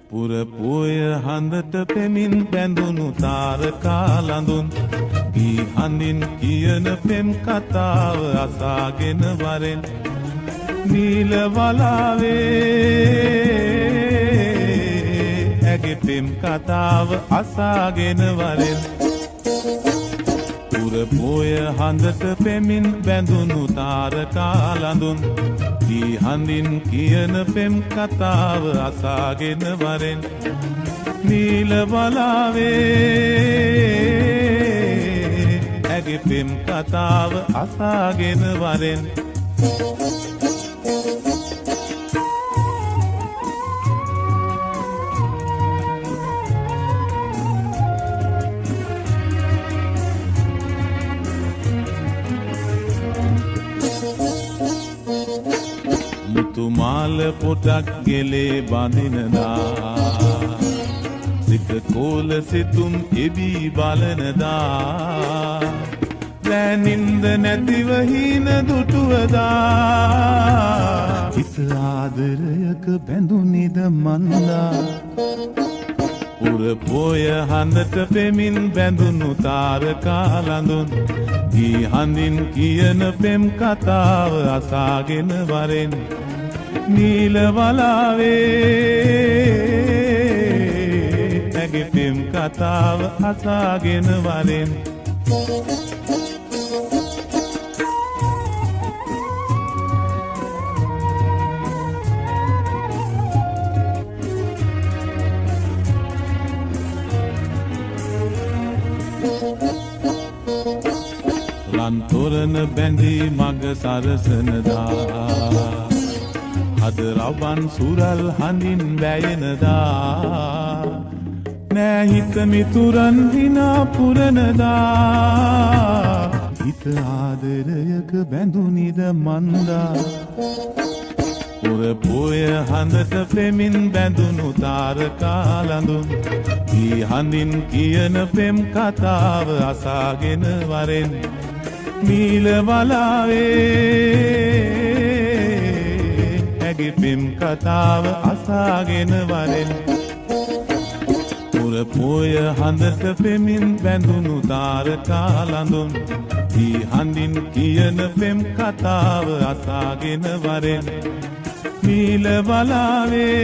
පුරපුය හඳට පෙමින් බැඳුණු තාරකා ලඳුන් ගී හඳින් කියන පෙම් කතාව අසාගෙන වරෙන් නීල වලාවේ ඇගේ පෙම් කතාව අසාගෙන වරෙන් පුරපුය හඳට පෙමින් බැඳුණු තාරකා ලඳුන් ගී හඳින් කියන පෙම් කතාව අසාගෙන වරෙන් නීල වලාවේ ඇගේ පෙම් කතාව අසාගෙන වරෙන් මුතුමාල පොටක් ගෙලේ බඳිනදා සිත කෝල සිතුම් එබී බලනදා ලෑනින්ද නැතිව හීන දුටුවදා හිත ආදරයක බැඳුනිද මන්දා පුරපොය හඳට පෙමින් බැඳුණු තාරකා ලඳුන් ගී හඳින් කියන පෙම් කතාව අසාගෙන වරෙන් නීල වලාවේ ඇගේ පෙම් කතාව අසාගෙන වරෙන් ලන්තොරන බැඳී මග සරසනදා අද රවන් සුරල් හඳින් වැයෙනදා නෑ හිත මිතුරන් හිනා පුරනදා හිත ආදරයක බැඳුනිද මන්දා පුරපොය හඳට පෙමින් බැඳුණු තාරකා ලඳුන් ගී හඳින් කියන පෙම් කතාව අසාගෙන වරෙන් නීල වලාවේ ඇගේ පෙම් කතාව අසාගෙන වරෙන් පුරපොය හඳට පෙමින් බැඳුණු තාරකා ලඳුන් ගී හඳින් කියන පෙම් කතාව අසාගෙන වරෙන් නීල වලාවේ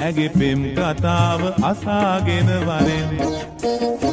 ඇගේ පෙම් කතාව අසාගෙන වරෙන්